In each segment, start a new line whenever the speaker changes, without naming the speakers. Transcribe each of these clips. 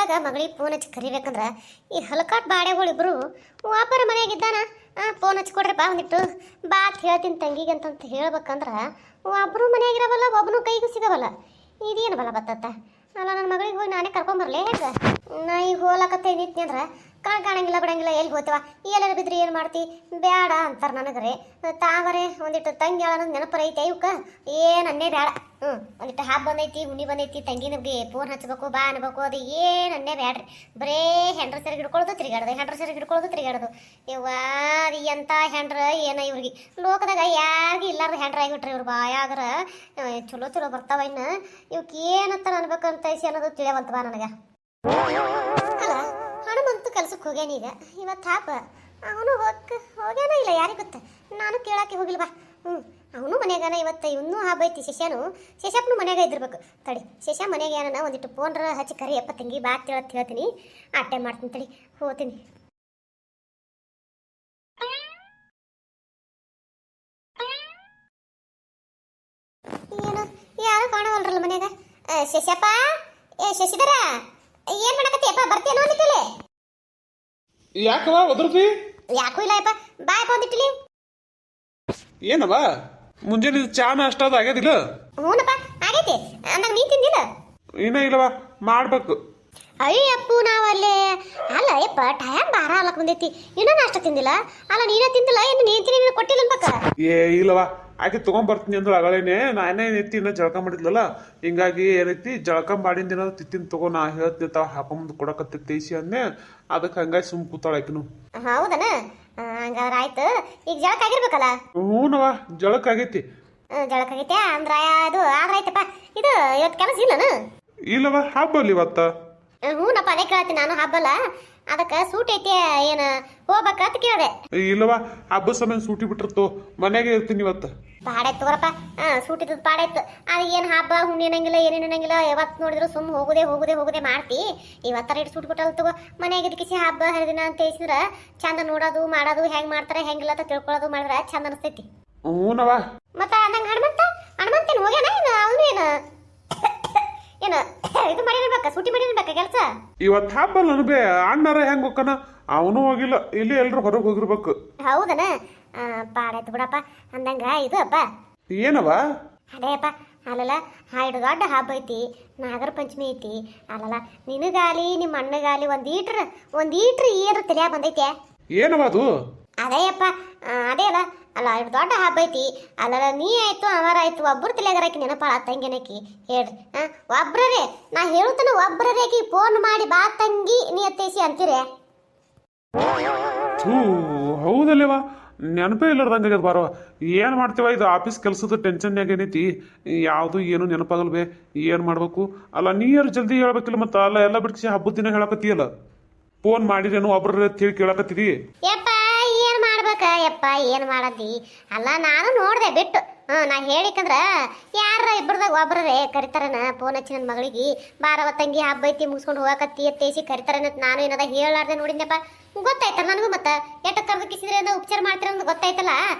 ಹೊಲದಾಗ ಮಗಳಿಗೆ ಫೋನ್ ಹಚ್ಚಿ ಕರಿಬೇಕಂದ್ರ ಈ ಹಲಕಾಟ್ ಬಾಡೆಗಳು ಇಬ್ರು ವಾಪರ ಮನೆಯಾಗಿದ್ದಾನ ಫೋನ್ ಹಚ್ಚಿ ಕೊಡ್ರಿ ಬಾ ಒಂದಿಟ್ಟು ಬಾ ಅಂತ ಹೇಳ್ತೀನಿ ತಂಗಿಗೆ ಅಂತಂತ ಹೇಳ್ಬೇಕಂದ್ರ ಒಬ್ಬರು ಮನೆಯಾಗಿರವಲ್ಲ ಒಬ್ಬನು ಕೈಗೂ ಸಿಗವಲ್ಲ ಇದೇನು ಬಲ ಬತ್ತತ್ತ ಅಲ್ಲ ನನ್ನ ಮಗಳಿಗೆ ಹೋಗಿ ನಾನೇ ಕರ್ಕೊಂಬರ್ಲೆ ಹೇಗೆ ನಾ ಈಗ ಹೋಗ್ಲಕತ್ತೆ ನಿಂತ್ನಿ ಅಂದ್ರೆ ಕಾಣಂಗಿಲ್ಲ ಬಿಡಂಗಿಲ್ಲ ಎಲ್ಲಿ ಹೋಗ್ತೇವ ಎಲ್ಲರ ಬಿದ್ರಿ ಏನು ಮಾಡ್ತಿ ಬೇಡ ಅಂತಾರೆ ನನಗರೆ ತಾವರೆ ಒಂದಿಟ್ಟು ತಂಗಿ ಅನ್ನೋದು ನೆನಪರ ಐತೆ ಇವಕ್ಕ ಏನು ಅನ್ನೇ ಬೇಡ ಒಂದಿಟ್ಟು ಹಬ್ಬ ಬಂದೈತಿ ಹುಣ್ಣಿ ಬಂದೈತಿ ತಂಗಿನಿಗೆ ಫೋನ್ ಹಚ್ಬೇಕು ಬಾ ಅನ್ಬೇಕು ಅದು ಏನು ಅನ್ನೇ ಬೇಡ್ರಿ ಬರೇ ಹೆಂಡ್ರ ಸರಿಗೆ ಹಿಡ್ಕೊಳ್ಳೋದು ತಿರುಗಾಡೋದು ಹೆಂಡ್ರ ಸರಿಗೆ ಹಿಡ್ಕೊಳ್ಳೋದು ತಿರುಗಾಡೋದು ಯವ್ವ ಅದು ಎಂಥ ಹೆಂಡ್ರ ಏನೋ ಇವ್ರಿಗೆ ಲೋಕದಾಗ ಯಾರಿಗೂ ಇಲ್ಲಾರ್ದು ಹೆಂಡ್ರ ಆಗಿಬಿಟ್ರಿ ಇವ್ರು ಬಾಯಾಗ್ರ ಚಲೋ ಚಲೋ ಬರ್ತಾವ ಇನ್ನು ಇವಕ್ಕೆ ಏನಂತ ಅನ್ಬೇಕಂತ ಅನ್ನೋದು ತಿಳಿಯವಂತವ ನನಗೆ ಅಲ್ಲ ಹಣಮಂತು ಕೆಲ್ಸಕ್ಕೆ ಹೋಗ್ಯಾನ ಈಗ ಇವತ್ತು ಹಾಪ ಅವನು ಹೋಗ್ಯಾನ ಇಲ್ಲ ಯಾರಿಗೆ ಗೊತ್ತ ನಾನು ಕೇಳಕ್ಕೆ ಹೋಗಿಲ್ಲ ಬಾ ಅವನು ಮನೆಯಾಗನ ಇವತ್ತು ಇನ್ನೂ ಹಬ್ಬ ಐತಿ ಶಶಪ್ಪನು ಮನೆಯಾಗ ಇದ್ದಿರ್ಬೇಕು ತಡಿ ಶಶ ಮನೆಯಾಗ ಏನನ ಒಂದಿಟ್ಟು ಫೋನ್ರ ಹಚ್ಚಿ ಕರಿಯಪ್ಪ ತಂಗಿ ಬಾ ಅಂತ ಹೇಳ್ತೀನಿ ಅಟ್ಟೆ ಮಾಡ್ತೀನಿ ತಡಿ ಹೋಗ್ತೀನಿ ಏನು ಯಾರು ಕಾಣವಲ್ರಲ್ಲ ಮನ್ಯಾಗ ಶಶಪ್ಪ ಶಶಿಧರ ಏನ್ ಮಾಡಕತ್ತೀಯಪ್ಪ ಬರ್ತೀಯನೋ ಒಂದಿಟ್ಟಿಲೆ
ಯಾಕವ ಒದರ್ತಿ
ಯಾಕೂ ಇಲ್ಲ ಅಪ್ಪ ಬಾಯಪ್ಪ ಒಂದಿಟ್ಟಿಲಿ
ಏನವ ಮುಂಜಾನೆ ಚಾ ನಾಷ್ಟ ಅದು ಆಗ್ಯದಿಲ್ಲ
ಹ್ಞೂನಪ್ಪ ಆಗೈತಿ ಅಂದಾಗ ನೀ ತಿಂದಿಲ್ಲ
ಇನ್ನ ಇಲ್ಲವ ಮಾಡ್ಬೇಕು
ಅಯ್ಯಪ್ಪು ನಾವಲ್ಲೇ ಅಲ್ಲ ಯಪ್ಪ ಟೈಮ್ ಬಾರ ಅಲ್ಲಕ್ ಬಂದೈತಿ ಇನ್ನೂ ನಾಷ್ಟ ತಿಂದಿಲ್ಲ ಅಲ್ಲ ನೀನೇ ತಿಂದಿಲ್ಲ ಏನು ನೀನ್ ತಿಂದಿ ಕೊಟ್ಟಿಲ್ಲ ಅನ್ಬೇಕ
ಏ ಇಲ್ಲವ ಆಕೆ ತಗೊಂಡ್ಬರ್ತೀನಿ ಅಂದ್ರೆ ಅಗಳೇನೆ ನಾನೇ ಏನೈತಿ ಇನ್ನ ಜಳಕ ಮಾಡಿದ್ಲಲ್ಲ ಹಿಂಗಾಗಿ ಏನೈತಿ ಜಳಕ ಮಾಡಿದ ದಿನ ತಿತ್ತಿನ ತಗೋ ನಾ ಹೇಳ್ತೀನಿ ತಾವ ಹಾಕೊಂಬಂದು ಕೊಡಕತ್ತ ತೇಸಿ ಅಂದೆ ಅದಕ್ಕೆ ಹಂಗಾಗಿ ಸುಮ್ ಕೂತಾಳ ಆಕಿನು
ಹೌದನ ಹಂಗಾದ್ರೆ ಆಯ್ತು ಈಗ ಜಳಕ ಆಗಿರ್ಬೇಕಲ್ಲ
ಹ್ಞೂನವ ಜಳಕ ಆಗೈತಿ
ಜಳಕ ಆಗೈತೆ ಅಂದ್ರ ಅದು ಆದ್ರಾಯ್ತಪ್ಪ ಇದು ಇವತ್ತು ಕೆಲಸ ಇಲ್ಲನ
ಇಲ್ಲವ ಹಬ್ಬಲ್ಲಿ ಇವತ್ತ
ಹ್ಞೂನಪ್ಪ ಅದೇ ಕೇಳ್ತೀನಿ ನಾನು ಹಬ್ಬಲ್ಲ ಅದಕ್ಕೆ ಸೂಟ್ ಐತಿ ಏನು ಹೋಗ್ಬೇಕಂತ ಕೇಳಿದೆ
ಇಲ್ಲವ ಹಬ್ಬ ಸಮಯ ಸೂಟಿ ಬಿಟ್ಟಿರ್ತು ಮನೆಗೆ ಇರ್ತೀನಿ ಇವತ್ತು
ಪಾಡಾಯ್ತು ತಗೋರಪ್ಪ ಸೂಟಿದ್ದು ಪಾಡಾಯ್ತು ಅದು ಏನು ಹಬ್ಬ ಹುಣ್ಣಿ ಅನ್ನಂಗಿಲ್ಲ ಏನೇನು ಅನ್ನಂಗಿಲ್ಲ ಯಾವತ್ತು ನೋಡಿದ್ರು ಸುಮ್ಮ ಹೋಗುದೇ ಮಾಡ್ತಿ ಇವತ್ತರ ಇಟ್ಟು ಸೂಟ್ ಬಿಟ್ಟಲ್ಲ ತಗೋ ಮನೆಗೆ ಇದಕ್ಕೆ ಹಬ್ಬ ಹರಿದಿನ ಅಂತ ಹೇಳಿದ್ರೆ ಚಂದ ನೋಡೋದು ಮಾಡೋದು ಹೆಂಗೆ ಮಾಡ್ತಾರೆ ಹೆಂಗಿಲ್ಲ ಅಂತ ತಿಳ್ಕೊಳ್ಳೋದು ಮಾಡಿದ್ರೆ ಚಂದ ಅನಿಸ್ತೈತಿ
ಹ್ಞೂನವ
ಮತ್ತೆ ನಂಗೆ ಹನುಮಂತೇನು ಹೋಗ್ಯಾನ ಅವನು ಏನು ಇದು ಮಾಡಿರ್ಬೇಕ ಸೂಟಿ ಮಾಡಿರ್ಬೇಕ ಕೆಲಸ
ಇವತ್ತು ಹಬ್ಬಲ್ಲ ಅನ್ಬೇ ಅಣ್ಣಾರ ಹೆಂಗ್ ಹೋಗ್ಕನ ಅವನು ಹೋಗಿಲ್ಲ ಇಲ್ಲಿ ಎಲ್ರು ಹೊರಗೆ ಹೋಗಿರ್ಬೇಕು
ಹೌದನ ಪಾಡಾಯ್ತು ಬಿಡಪ್ಪ ಅಂದಂಗ ಇದು ಹಬ್ಬ
ಏನವ
ಅದೇ ಅಪ್ಪ ಅಲ್ಲಲ್ಲ ಹಾಡು ದೊಡ್ಡ ಹಬ್ಬ ಐತಿ ನಾಗರ ಪಂಚಮಿ ಐತಿ ಅಲ್ಲಲ್ಲ ನಿನಗಾಲಿ ನಿಮ್ಮ ಅಣ್ಣಗಾಲಿ ಒಂದೀಟ್ರ ಏನ್ರ ತಲೆಯ ಬಂದೈತೆ
ಏನವ ಅದು
ಅದೇ ಅಪ್ಪ ಅದೇ ಅಲ್ಲ ಇಷ್ಟು ದೊಡ್ಡ ಹಬ್ಬ ಐತಿ ಅಲ್ಲಲ್ಲ ನೀ ಆಯ್ತು ಅವರಾಯ್ತು ಒಬ್ಬರು ತಲೆಗಾರಕಿ ನೆನಪಾಳ ತಂಗಿನಕಿ ಹೇಳ್ರಿ ಒಬ್ರರೇ ನಾ ಹೇಳುತ್ತಾನ ಒಬ್ರರೇಕಿ ಫೋನ್ ಮಾಡಿ ಬಾ ತಂಗಿ ನೀ ಅತ್ತೇಸಿ ಅಂತೀರಿ
ಥೂ ಹೌದಲ್ಲೇವ ನೆನಪೇ ಇಲ್ಲದಂಗ ಬಾರೋ ಏನು ಮಾಡ್ತೇವ ಇದು ಆಫೀಸ್ ಕೆಲಸದ ಟೆನ್ಷನ್ಯಾಗ ಏನೈತಿ ಯಾವುದು ಏನು ನೆನಪಾಗಲ್ವೇ ಏನು ಮಾಡ್ಬೇಕು ಅಲ್ಲ ನೀ ಯಾರು ಜಲ್ದಿ ಹೇಳ್ಬೇಕಿಲ್ಲ ಮತ್ತೆ ಅಲ್ಲ ಎಲ್ಲ ಬಿಡ್ಸಿ ಹಬ್ಬದ ದಿನ ಹೇಳಕತ್ತೀಯಲ್ಲ ಫೋನ್ ಮಾಡಿರೇನು ಒಬ್ರ ತಿಳಿ ಕೇಳಕತ್ತೀರಿ
ಯಪ್ಪ ಏನ್ ಮಾಡ್ಬೇಕ ಯಪ್ಪ ಏನ್ ಮಾಡದಿ ಅಲ್ಲ ನಾನು ನೋಡ್ದೆ ಬಿಟ್ಟು ನಾ ಹೇಳಿಕಂದ್ರ ಯಾರ ಇಬ್ಬರದಾಗ ಒಬ್ರೇ ಕರಿತಾರನ ಫೋನ್ ಹಚ್ಚಿ ನನ್ನ ಮಗಳಿಗೆ ಬಾರವ ತಂಗಿ ಹಬ್ಬ ಐತಿ ಮುಗಿಸ್ಕೊಂಡು ಹೋಗಕತ್ತಿ ಎತ್ತೇಸಿ ಕರಿತಾರನ ನಾನು ಏನದ ಹೇಳಾರ್ದೆ ನೋಡಿದ್ನಪ್ಪ ಗೊತ್ತಾಯ್ತಲ್ಲ ನನಗೂ ಮತ್ತೆ ಎಟ್ಟ ಕರ್ದು ಕಿಸಿದ್ರೆ ಉಪಚಾರ ಮಾಡ್ತೀರ ಅಂತ ಗೊತ್ತಾಯ್ತಲ್ಲ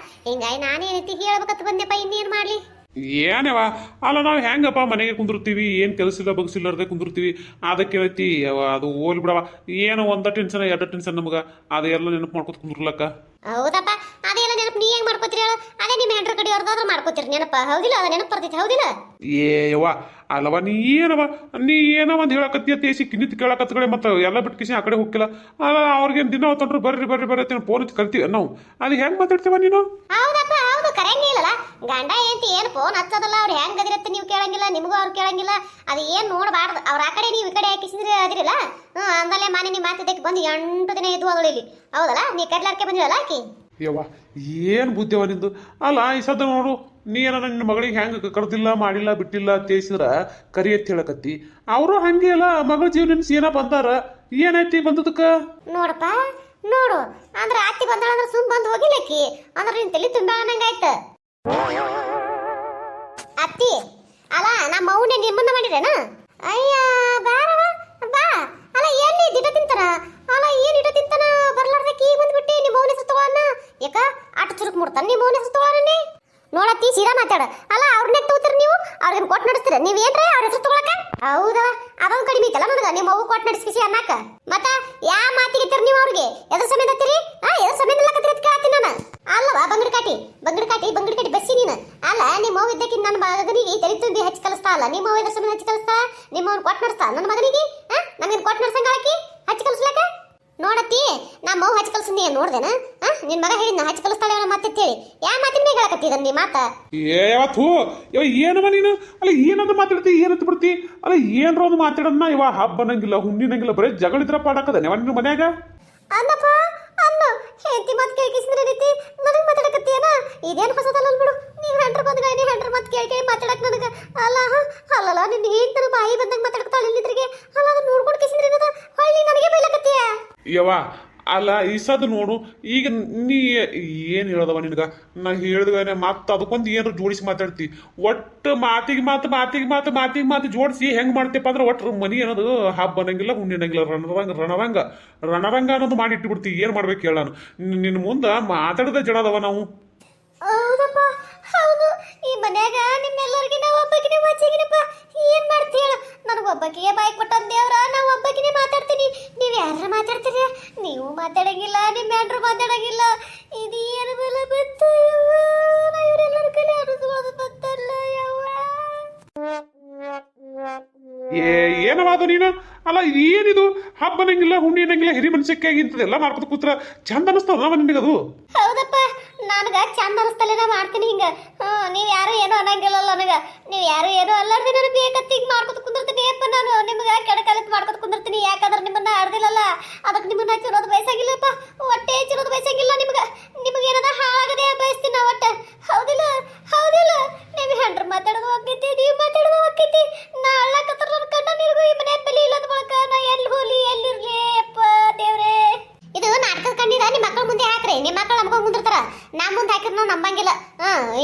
ಹಿಂಗಾಗಿ ನಾನೇನೈತಿ ಹೇಳ್ಬೇಕಂತ ಬಂದೆಪ್ಪ ಇನ್ನೇನು ಮಾಡ್ಲಿ
ಏನೇವ ಅಲ್ಲ ನಾವು ಹೆಂಗಪ್ಪ ಮನೆಗೆ ಕುಂದಿರ್ತೀವಿ ಏನು ಕೆಲಸ ಇಲ್ಲ ಬಗ್ಸಿಲ್ಲಾರ್ದೆ ಕುಂದಿರ್ತೀವಿ ಅದಕ್ಕೆ ಐತಿ ಅದು ಹೋಲ್ ಬಿಡವ ಏನೋ ಒಂದ ಟೆನ್ಷನ್ ಎರಡು ಟೆನ್ಷನ್ ನಮ್ಗೆ ಅದೆಲ್ಲ ನೆನಪು ಮಾಡ್ಕೊತ ಕುಂದಿರ್ಲಕ್ಕ
ಹೌದಪ್ಪ ಅದೆಲ್ಲ ನೆನಪು ನೀ ಹೆಂಗ್ ಮಾಡ್ಕೋತೀರಿ ಹೇಳು ಅದೇ ನಿಮ್ಮ ಹೆಂಡ್ರ ಕಡೆ ಅವ್ರದಾದ್ರೂ ಮಾಡ್ಕೋತೀರಿ ನೆನಪ ಹೌದಿಲ್ಲ ಅದ ನೆನಪು ಬರ್ತೈತಿ ಹೌದಿಲ್ಲ
ಏಯವ್ವ ಅಲ್ಲವ ನೀ ಏನೋ ಒಂದು ಹೇಳಕತ್ತೀಯ ತೇಸಿ ಕಿನ್ನಿತ್ ಕೇಳಕತ್ಗಳೇ ಮತ್ತೆ ಎಲ್ಲ ಬಿಟ್ಟು ಕಿಸಿ ಆ ಕಡೆ ಹೋಗಿಲ್ಲ ಅಲ್ಲ ಅವ್ರಿಗೇನು ದಿನ ಹೊತ್ತಂಡ್ರು ಬರ್ರಿ ಫೋನ್ ಹಚ್ಚಿ ಕರಿತೀವಿ ನಾವು ಅದು ಹೆಂಗೆ ಮಾತಾಡ್ತೀವ ನೀನು
ಹೌದಪ್ಪ ಹೌದು ಕರಂಗೇ ಇಲ್ಲಲ್ಲ ಗಂಡ ಏನಂತ ಏನು ಫೋನ್ ಹಚ್ಚೋದಲ್ಲ ಅವ್ರು ಹೆಂಗ್ ಅದಿರತ್ತೆ ನೀವು ಕೇಳಂಗಿಲ್ಲ ನಿಮಗೂ ಅವ್ರು ಕೇಳಂಗಿಲ್ಲ ಅದು ಏನು ನೋಡಬಾರ್ದು ಅವ್ರ ಆ ಕಡೆ ನೀವು ಈ ಕಡೆ ಹಾಕಿಸಿದ್ರೆ ಅದಿರಲ್ಲ ಅಂದಲ್ಲೇ ಮನೆ ನಿಮ್ಮ ಮಾತಿದ್ದಕ್ಕೆ ಬಂದು 8 ದಿನ ಇದ್ದು ಹೋದಳು ಇಲ್ಲಿ ಹೌದಲ್ಲ ನೀ ಕಡ್ಲಾರ್ಕೆ ಬಂದಿರಲ್ಲ ಆಕಿ
ಯವ್ವ ಏನು ಬುದ್ಧಿವ ನಿಂದು ಅಲ್ಲ ಈ ಸದ್ದ ನೋಡು ನೀ ಏನ ನಿನ್ನ ಮಗಳಿಗೆ ಹೆಂಗೆ ಕರೆದಿಲ್ಲ ಮಾಡಿಲ್ಲ ಬಿಟ್ಟಿಲ್ಲ ತೇಸಿದ್ರ ಕರಿ ಎತ್ತಿ ಹೇಳಕತ್ತಿ ಅವರು ಹಂಗೆ ಅಲ್ಲ ಮಗಳ ಜೀವ ನೆನ್ಸಿ ಏನಪ್ಪ ಅಂತಾರ ಏನೈತಿ ಬಂದದಕ್ಕ
ನೋಡಪ್ಪ ನೋಡು ಅಂದ್ರೆ ಅತ್ತಿ ಬಂದಳ ಅಂದ್ರೆ ಸುಮ್ ಬಂದು ಹೋಗಿಲ್ಲಕ್ಕಿ ಅಂದ್ರೆ ನಿನ್ ತಲೆ ತುಂಬಾನಂಗಾಯ್ತು ಅತ್ತಿ ಅಲ್ಲ ನಮ್ಮ ಮೌನೆ ನಿಮ್ಮನ್ನ ಮಾಡಿರೇನ ಅಯ್ಯ ಬಾರವ ಬಾ ಅಲ್ಲ ಏನ್ ದಿಟ ತಿಂತಾರ ಅಲ್ಲ ಏನ್ ಇಟ ತಿಂತಾನ ಬರ್ಲಾರ್ದಕ್ಕೆ ಈಗ ಬಂದ್ಬಿಟ್ಟಿ ನಿಮ್ಮ ಮೌನ ಹೆಸರು ತಗೋಣ ಯಾಕ ಆಟ ಚುರುಕ್ ಮುಡ್ತಾನ ನಿಮ್ಮ ಮೌನ ಹೆಸರು ತಗೋಣಿ ನೋಡತ್ತಿ ಸೀದಾ ಮಾತಾಡ ಅಲ್ಲ ಅವ್ರನ್ನೇ ತಗೋತೀರಿ ನೀವು ಅವ್ರಿಗೆ ಕೊಟ್ಟು ನಡೆಸ್ತೀರ ನೀವೇನ್ರಿ ಅವ್ರ ಹೆಸರು ತಗೊಳಕ ಹೌದಾ ಅದೊಂದು ಕಡಿಮೆ ಐತಲ್ಲ ನನಗೆ ನಿಮ್ಮ ಅವ್ವ ಕೊಟ್ಟು ನಡೆಸಿಸಿ ಅನ್ನಕ ಮತ್ತ ಯಾ ಮಾತಿಗೆ ತಿರ್ ನೀವು ಅವ್ರಿಗೆ ಎದ್ರ ಸಮಯ ಹತ್ತಿರಿ ಎದ್ರ ಸಮಯ ನಿಲ್ಲಕತ್ತೀರಿ ಅಂತ ಕೇಳ್ತೀನಿ ನಾನು ಅಲ್ಲವಾ ಬಂಗಡಿ ಬಸ್ಸಿ ನೀನು ಅಲ್ಲ ನಿಮ್ಮ ಅವ್ವ ಇದ್ದಕ್ಕೆ ನನ್ನ ಮಗನಿಗೆ ತಲೆ ತುಂಬಿ ಹಚ್ಚಿ ಕಲಿಸ್ತಾ ಅಲ್ಲ ನಿಮ್ಮ ಅವ್ವ ಎದ್ರ ಸಮಯ ಹಚ್ಚಿ ಕಲಿಸ್ತಾ ನಿಮ್ಮ ಅವ್ನ ಕೊಟ್ಟು ನಡೆಸ್ತಾ ನನ್ನ ಮಗನಿಗೆ ನಮಗೇನು ಕೊಟ್ಟು ನಡೆಸಂಗ ಹಾಕಿ ಹಚ್ಚಿ ಕಲಿಸ್ಲಕ್ಕ ನೋಡತ್ತಿ ನಮ್ಮ ಅವ್ವ ಹಚ್ಚಿ ಕಲ್ಸಿದ್ನಿ ನೋಡ್ದೇನ ನಿನ್ ಮಗ ಹೇಳಿದ್ನ ಹಚ್ಚಿ ಕಲಿಸ್ತಾಳೆ ಅನ್ನೋ ಮಾತು ಹೇಳಿ ಯಾ ಮಾತಿನ ಮೇಲೆ ಹೇಳಕತ್ತಿದ ನೀ ಮಾತ
ಯಾವತ್ತು ಇವ ಏನವ ನೀನು ಅಲ್ಲ ಏನಂತ ಮಾತಾಡ್ತಿ ಏನಂತ ಬಿಡ್ತಿ ಅಲ್ಲ ಏನ್ರ ಒಂದು ಮಾತಾಡೋಣ ಇವ ಹಬ್ಬ ಅನ್ನಂಗಿಲ್ಲ ಹುಣ್ಣಿನಂಗಿಲ್ಲ ಬರೀ ಜಗಳಿದ್ರ ಪಾಡಾಕದ ನಿನ್ನ ಮನ್ಯಾಗ
ಅನ್ನಪ್ಪ ಅನ್ನ ಹೆಂಡತಿ ಮಾತು ಕೇಳಿಸಿದ್ರೆ ರೀತಿ ನನಗೆ ಮಾತಾಡಕತ್ತೀಯನ ಇದೇನು ಹೊಸದಲ್ಲ ಬಿಡು ನೀವು ಹೆಂಡ್ರ ಬಂದ್ಗ ನೀ ಹೆಂಡ್ರ ಮಾತು ಕೇಳಿ ಮಾತಾಡಕ್ ನನಗೆ ಅಲ್ಲಲ್ಲ ನಿನ್ನ ಹೆಂಡ್ತರ ಬಾಯಿ ಬಂದಂಗೆ ಮಾತಾಡ್ತಾಳೆ ಇಲ್ಲಿದ್ರಿಗೆ ಅಲ್ಲ ಅದನ್ನ ನೋಡ್ಕೊಂಡು ಕಿಸಿದ್ರೆ ಏನದ ಹೊಳ್ಳಿ ನನಗೆ ಬೈಲಕತ್ತೀಯ
ಯವ್ವ ಅಲ್ಲ ಈಸದು ನೋಡು ಈಗ ನೀ ಏನು ಹೇಳದವ ನಿನಗ ನಾ ಹೇಳಿದ್ಗಾನೆ ಮತ್ತೆ ಅದಕ್ಕೊಂದು ಏನಾರು ಜೋಡಿಸಿ ಮಾತಾಡ್ತಿ ಒಟ್ಟು ಮಾತಿಗೆ ಜೋಡಿಸಿ ಹೆಂಗೆ ಮಾಡ್ತೀಪ್ಪ ಅಂದ್ರೆ ಒಟ್ಟು ಮನಿ ಅನ್ನೋದು ಹಬ್ಬ ಅನ್ನಂಗಿಲ್ಲ ಹುಣ್ಣಿನಂಗಿಲ್ಲ ರಣರಂಗ ಅನ್ನೋದು ಮಾಡಿ ಇಟ್ಟುಬಿಡ್ತಿ ಏನು ಮಾಡ್ಬೇಕು ಹೇಳ ನಾನು ನಿನ್ನ ಮುಂದೆ ಮಾತಾಡದ ಜಡದವ ನಾವು
ಹೌದಪ್ಪ ಹೌದು ಈ ಮನ್ಯಾಗ ನಿಮ್ಮೆಲ್ಲರಿಗೆ ನಾವು ಒಬ್ಬಕಿನೇ ಮಾಚಿಗಿನಪ್ಪ ಏನ್ ಮಾಡ್ತಿ ಹೇಳ ನನಗೆ ಒಬ್ಬಕಿಗೆ ಬಾಯಿ ಕೊಟ್ಟ ದೇವ್ರ ನಾವು ಒಬ್ಬಕಿನೇ ಮಾತಾಡ್ತೀನಿ ನೀವು ಯಾರ ಮಾತಾಡ್ತೀರಿ ನೀವು ಮಾತಾಡಂಗಿಲ್ಲ ನಿಮ್ಮ ಹೆಂಡ್ರು ಮಾತಾಡಂಗಿಲ್ಲ ಇದು ಏನು ಬೆಲೆ ಬತ್ತು ಇವರೆಲ್ಲರ ಕಲೆ ಅನಿಸ್ಕೊಳ್ಳೋದು ಬತ್ತಲ್ಲ ಯವ್ವ
ಏನವಾದ ನೀನು ಅಲ್ಲ ಏನಿದು ಹಬ್ಬ ನಂಗಿಲ್ಲ ಹುಣ್ಣಿ ನಂಗಿಲ್ಲ ಹಿರಿ ಮನುಷ್ಯಕ್ಕೆ ಇಂಥದೆಲ್ಲ ಮಾಡ್ಕೊತ ಕೂತ್ರ ಚಂದ ಅನಿಸ್ತದ ನಿನಗದು
ಹೌದಪ್ಪ ನನಗ ಚಂದ ಅನಿಸ್ತಲೇನ ಮಾಡ್ತೀನಿ ಹಿಂಗ ನೀವ್ ಯಾರು ಏನೋ ಅನ್ನಂಗಿಲ್ಲ ನನಗ ನೀವ್ ಯಾರು ಏನೋ ಅಲ್ಲಾರ್ದೆ ನಾನು ಬೇಕಂತ ಹಿಂಗ್ ಮಾಡ್ಕೊತ ಕುಂದಿರ್ತೀನಿ ಅಪ್ಪ ನಾನು ನಿಮ್ಗ ಕೆಡಕಾಲತ್ ಮಾಡ್ಕೊತ ಕುಂದಿರ್ತೀನಿ ಯಾಕಂದ್ರೆ ನಿಮ್ಮನ್ನ ಆಡ್ದಿಲ್ಲಲ್ಲ ಅದಕ್ಕೆ ನಿಮ್ಮನ್ನ ಚಲೋದು ಬಯಸಾಗಿಲ್ಲಪ್ಪ ಒಟ್ಟೆ ಚಲೋದು ಬಯಸಾಗಿಲ್ಲ ನಿಮಗೇನದ ಹಾಳಾಗದೆ ಬಯಸ್ತೀನಿ ನಾ ಒಟ್ಟ ಹೌದಿಲ್ಲ ನೀವು ಹೆಂಡ್ರ ಮಾತಾಡೋದು ಹೋಗ್ತೈತಿ ನೀವು ಮಾತಾಡೋದು ಹೋಗ್ತೈತಿ ನಾ ಅಳ್ಳಕತ್ರ ನನ್ನ ಕಣ್ಣ ನೀರಿಗೂ ಈ ಮನೆ ಬೆಲೆ ಇಲ್ಲದ ಬಳಕ ನಾ ಎಲ್ಲಿ ಹೋಲಿ ಎಲ್ಲಿರ್ಲಿ ಅಪ್ಪ ದೇವ್ರೇ ಇದು ನಾಟಕದ ಕಣ್ಣೀರ ನಿಮ್ಮ ಮಕ್ಕಳ ಮುಂದೆ ಹಾಕ್ರಿ ನಿಮ್ಮ ಮಕ್ಕಳು ನಮ್ಕೊಂಡು ಮುಂದಿರ್ತಾರ ನಮ್ಮ ಮುಂದೆ ಹಾಕಿದ್ರೆ ನಾವು ನಂಬಂಗಿಲ್ಲ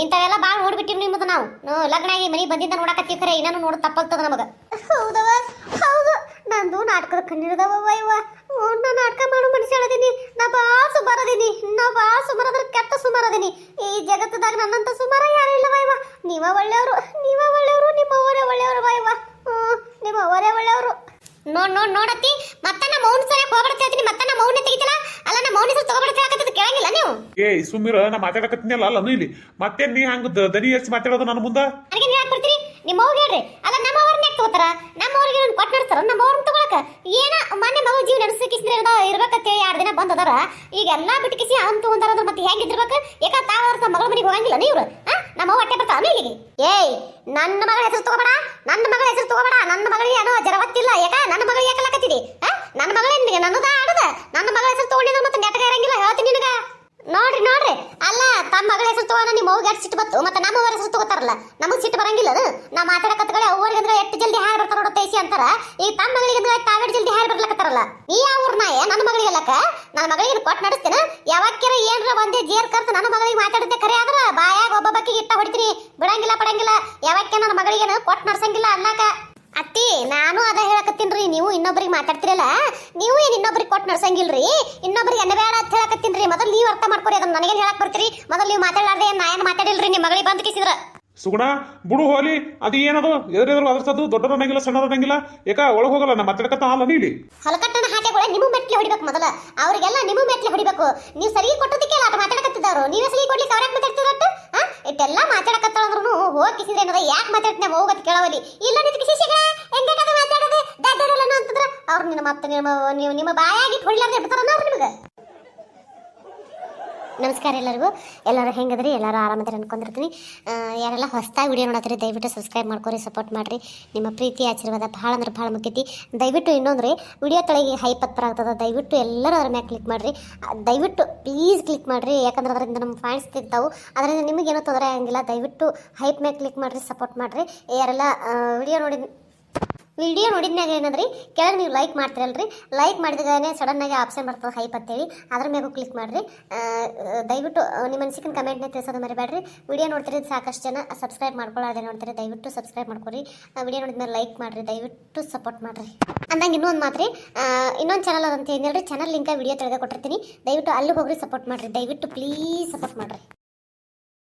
ಇಂಥವೆಲ್ಲ ಭಾಳ ನೋಡ್ಬಿಟ್ಟಿವಿ ನಿಮ್ಮದು ನಾವು ಲಗ್ನ ಆಗಿ ಮನೆಗೆ ಬಂದಿದ್ದ ನೋಡಕತ್ತೀವಿ ಖರೆ ಇನ್ನೂ ನೋಡು ತಪ್ಪಾಗ್ತದ ನಮಗೆ ಹೌದು ನಂದು ನಾಟಕದ ಕಣ್ಣೀರದವ ಇವ ನಾ ನಾಟಕ ಮಾಡೋ ಮನುಷ್ಯ ಹೇಳದೀನಿ ನಾ ಭಾಳ ಸುಮಾರದೀನಿ ಕೆಟ್ಟ ಸುಮಾರದೀನಿ ಈ ಜಗತ್ತದಾಗ ನನ್ನಂತ ಸುಮಾರ ಯಾರು ಇಲ್ಲವ ಇವ ನೀವ ಒಳ್ಳೆಯವರು ನಿಮ್ಮ ಅವರೇ ಒಳ್ಳೆಯವರು ಇವ ನಿಮ್ಮ ಅವರೇ ಒಳ್ಳೆಯವರು ನೋಡತ್ತಿ ಮತ್ತೆ ನಮ್ಮ ಮೌನ ಸರಿಯಾಗಿ ಹೋಗ್ಬಿಡ್ತೀನಿ ಮತ್ತೆ ನಮ್ಮ ಮೌನ ತೆಗಿತಿಲ್ಲ ಅಲ್ಲ ನಮ್ಮ ಮೌನ ಸರಿ ತಗೊಬಿಡ್ತೀನಿ ಕೇಳಂಗಿಲ್ಲ ನೀವು
ಸುಮ್ಮಿರ ನಾ ಮಾತಾಡಕತ್ತೀನಲ್ಲ ಅಲ್ಲ ಇಲ್ಲಿ ಮತ್ತೆ ನೀ ಹಂಗ ದನಿ ಹೆಚ್ಚಿ ಮಾತಾಡೋದು ನನ್ನ ಮುಂದೆ
ನನಗೆ ನೀವು ಬರ್ತೀರಿ ನಿಮ್ಮ ಅವ್ಗೆ ಹೇಳ್ರಿ ಅಲ್ಲ ನಮ್ಮ ಅವ್ರನ್ನ ಯಾಕೆ ತಗೋತಾರ ನಮ್ಮ ಅವ್ರಿಗೆ ಕೊಟ್ಟು ನಡೆಸ್ತಾರ ನಮ್ಮ ಅವ್ರನ್ನ ತಗೊಳಕ ಏನ ಮೊನ್ನೆ ಮಗು ಜೀವ ನಡೆಸಕಿಸ್ದ್ರೆ ಇರ್ಬೇಕಂತ 2 ದಿನ ಬಂದದಾರ ಈಗ ಎಲ್ಲಾ ಬಿಟ್ಕಿಸಿ ಅವ್ನು ತಗೊಂತಾರ ಮತ್ತೆ ಹೆಂಗಿದ್ದಿರ್ಬೇಕು ಯಾಕ ತಾವ್ರ ನಮ್ಮ ಮಗಳ ಮನೆಗೆ ಹೋಗಂಗಿಲ್ಲ ನೀವು ನಮ್ಮ ಅವ್ವ ಹೊಟ್ಟೆ ಬರ್ತಾವ ಇಲ್ಲಿಗೆ ನನ್ನ ಮಗಳ ಹೆಸರು ತಗೋಬೇಡ ನನ್ನ ಮಗಳಿಗೆ ಏನೋ ಜರವತ್ತಿಲ್ಲ ಯಾಕ ನನ್ನ ಮಗಳಿಗೆ ಯಾಕಲಾಕತ್ತಿದಿ ನನ್ನ ಮಗಳ ನನ್ನದ ಆಡದ ನನ್ನ ಮಗಳ ಹೆಸರು ತಗೊಂಡಿದ್ರೆ ಮತ್ತೆ ನೆಟಗ ಇರಂಗಿಲ್ಲ ಹೇಳ್ತೀನಿ ನಿನಗ ನೋಡ್ರಿ ಅಲ್ಲ ತಮ್ಮ ಮಗಳ ಹೆಸರು ತಗೋಣ ನಿಮ್ಮ ಅವ್ಗೆ ಎಷ್ಟು ಸಿಟ್ಟು ಬತ್ತು ಮತ್ತೆ ನಮ್ಮ ಅವ್ರ ಹೆಸರು ತಗೋತಾರಲ್ಲ ನಮಗೆ ಸಿಟ್ಟು ಬರಂಗಿಲ್ಲ ನಾ ಮಾತಾಡಕತ್ಗಳೇ ಅವ್ರಿಗೆ ಅಂದ್ರೆ ಎಷ್ಟು ಜಲ್ದಿ ಹಾಯ್ ಬರ್ತಾರ ನೋಡ ತೈಸಿ ಅಂತಾರ ಈ ತಮ್ಮ ಮಗಳಿಗೆ ಅಂದ್ರೆ ತಾವೆಷ್ಟು ಜಲ್ದಿ ಹಾಯ್ ಬರ್ಲಕತ್ತಾರಲ್ಲ ಈ ಯಾವ ಊರ್ನಾಯ ನನ್ನ ಮಗಳಿಗೆ ಅಲ್ಲಕ ನನ್ನ ಮಗಳಿಗೆ ಕೊಟ್ಟು ನಡೆಸ್ತೇನೆ ಯಾವಕ್ಕಿರ ಏನ್ರ ಒಂದೇ ಜೇರ್ ಕರ್ತು ನನ್ನ ಮಗಳಿಗೆ ಮಾತಾಡುತ್ತೆ ಖರೆ ಆದ್ರ ಬಾಯಾಗ ಒಬ್ಬ ಬಕ್ಕಿಗೆ ಇಟ್ಟ ಹೊಡಿತೀನಿ ಬಿಡಂಗಿಲ್ಲ ಪಡಂಗಿಲ್ಲ ಯಾವಕ್ಕೆ ನನ್ನ ಮಗಳಿಗೆ ಕೊಟ್ಟು ನಡ್ಸಂಗಿಲ್ಲ ಅನ್ನಾಕ ಅತ್ತಿ ನಾನು ಅದ ಹೇಳಕತ್ತೀನ್ರಿ ನೀವು ಇನ್ನೊಬ್ರಿಗೆ ಮಾತಾಡ್ತಿರಲ್ಲ ನೀವು ಏನ್ ಇನ್ನೊಬ್ರಿಗೆ ಕೊಟ್ಟು ನಡ್ಸಂಗಿಲ್ರಿ ಇನ್ನೊಬ್ರಿಗೆ ಎನ್ನ ಬೇಡ ಅಂತ ಹೇಳಕತ್ತೀನ್ರಿ ಮೊದಲು ನೀವು ಅರ್ಥ ಮಾಡ್ಕೊರಿ ಅದನ್ನ ನನಗೇನು ಹೇಳಕ್ ಬರ್ತೀರಿ ಮೊದಲು ನೀವು ಮಾತಾಡಲಾರ್ದೆ ನಾ ಏನು ಮಾತಾಡಿಲ್ರಿ ನಿಮ್ಮ ಮಗಳಿಗೆ ಬಂದು ಕಿಸಿದ್ರ
ಸುಗುಣ ಬಿಡು ಹೋಲಿ ಅದು ಏನದು ಎದುರೆದುರು ಅದರ್ಸದು ದೊಡ್ಡರನ್ನಂಗಿಲ್ಲ ಸಣ್ಣರನ್ನಂಗಿಲ್ಲ ಯಾಕ ಒಳಗೆ ಹೋಗಲ್ಲ ನಾ ಮಾತಾಡಕತ್ತ ಅಲ್ಲ ನೀಲಿ
ಹಲಕಟ್ಟನ ಹಾಟೆಗಳ ನಿಮ್ಮ ಮೆಟ್ಲೆ ಹೊಡಿಬೇಕು ಮೊದಲ ಅವರಿಗೆಲ್ಲ ನಿಮ್ಮ ಮೆಟ್ಲೆ ಹೊಡಿಬೇಕು ನೀವು ಸರಿ ಕೊಟ್ಟದಕ್ಕೆ ಆಟ ಮಾತಾಡಕತ್ತಿದ್ದವರು ನೀವೇ ಸರಿ ಕೊಡ್ಲಿಕ್ಕೆ ಅವ್ರ ಯಾಕೆ ಮಾತಾಡ್ತಿರಟ್ಟು ಇಟ್ಟೆಲ್ಲ ಮಾತಾಡಕತ್ತಂದ್ರು ಹೋಗಿ ಕಿಸಿದ್ರೆ ಏನದ ಯಾಕೆ ಮಾತಾಡ್ತೀನಿ ಹೋಗತ್ ಕೇಳವಲ್ಲಿ ಇಲ್ಲ ನಿಂತ ಶಿಶಿಗ ಹೆಂಗೆ ಮಾತಾಡೋದು ದಡ್ಡಲ್ಲ ಅಂತಂದ್ರ ಅವ್ರು ನಿನ್ನ ಮತ್ತೆ ನಿಮ್ಮ ಬಾಯಾಗಿ ಹೊಡಿಲಾರ್ದೆ ಬಿಡ್ತಾರನ್ನ ಅವ್ರು ನಿಮಗೆ ನಮಸ್ಕಾರ ಎಲ್ಲರೂ ಹೆಂಗದ್ರಿ ಎಲ್ಲರೂ ಆರಾಮದಾರ ಅನ್ಕೊಂಡಿರ್ತೀನಿ ಯಾರೆಲ್ಲ ಹೊಸದಾಗಿ ವಿಡಿಯೋ ನೋಡತ್ತೀರಿ ದಯವಿಟ್ಟು ಸಬ್ಸ್ಕ್ರೈಬ್ ಮಾಡ್ಕೊರಿ ಸಪೋರ್ಟ್ ಮಾಡಿರಿ ನಿಮ್ಮ ಪ್ರೀತಿ ಆಶೀರ್ವಾದ ಭಾಳ ಅಂದ್ರೆ ಭಾಳ ಮುಖ್ಯತಿ ದಯವಿಟ್ಟು ಇನ್ನೊಂದ್ರಿ ವಿಡಿಯೋ ತಳಗೆ ಹೈಪ್ ಹತ್ತರ ಆಗ್ತದೆ ದಯವಿಟ್ಟು ಎಲ್ಲರೂ ಅದ್ರ ಮ್ಯಾಗೆ ಕ್ಲಿಕ್ ಮಾಡಿರಿ ದಯವಿಟ್ಟು ಪ್ಲೀಸ್ ಕ್ಲಿಕ್ ಮಾಡಿರಿ ಯಾಕಂದ್ರೆ ಅದರಿಂದ ನಮ್ಮ ಫ್ಯಾನ್ಸ್ ಸಿಗ್ತಾವೆ ಅದರಿಂದ ನಿಮಗೇನೋ ತೊಂದರೆ ಆಗಂಗಿಲ್ಲ ದಯವಿಟ್ಟು ಹೈಪ್ ಮ್ಯಾಗೆ ಕ್ಲಿಕ್ ಮಾಡಿರಿ ಸಪೋರ್ಟ್ ಮಾಡಿರಿ ಯಾರೆಲ್ಲ ವಿಡಿಯೋ ನೋಡಿದ್ಮ್ಯಾಗ ಏನಂದ್ರಿ ಕೆಳಗೆ ನೀವು ಲೈಕ್ ಮಾಡ್ತಿರಲ್ರಿ ಲೈಕ್ ಮಾಡಿದಾಗನೇ ಸಡನ್ನಾಗಿ ಆಪ್ಷನ್ ಬರ್ತದೆ ಹೈಪ್ ಅಂತೇಳಿ ಅದ್ರ ಮ್ಯಾಗೂ ಕ್ಲಿಕ್ ಮಾಡಿರಿ ದಯವಿಟ್ಟು ನಿಮ್ಮ ಅನಿಸಿಕೆ ಕಮೆಂಟ್ನ ತಿಳಿಸೋದು ಮರಿಬೇಡ್ರಿ ವಿಡಿಯೋ ನೋಡ್ತೀರಿ ಸಾಕಷ್ಟು ಜನ ಸಬ್ಸ್ಕ್ರೈಬ್ ಮಾಡ್ಕೊಳ್ಳೋದೇ ನೋಡ್ತೀರಿ ದಯವಿಟ್ಟು ಸಬ್ಸ್ಕ್ರೈಬ್ ಮಾಡ್ಕೊರಿ ವಿಡಿಯೋ ನೋಡಿದ್ಮೇಲೆ ಲೈಕ್ ಮಾಡಿರಿ ದಯವಿಟ್ಟು ಸಪೋರ್ಟ್ ಮಾಡಿರಿ ಅಂದಂಗೆ ಇನ್ನೊಂದು ಮಾತ್ರಿ ಇನ್ನೊಂದು ಚಾನಲ್ ಅಂತ ಏನು ಹೇಳ್ರಿ ಚಾನಲ್ ಲಿಂಕ ವಿಡಿಯೋ ತೆಗೆದು ಕೊಟ್ಟಿರ್ತೀನಿ ದಯವಿಟ್ಟು ಅಲ್ಲಿ ಹೋಗ್ರಿ ಸಪೋರ್ಟ್ ಮಾಡಿರಿ ದಯವಿಟ್ಟು ಪ್ಲೀಸ್ ಸಪೋರ್ಟ್ ಮಾಡಿರಿ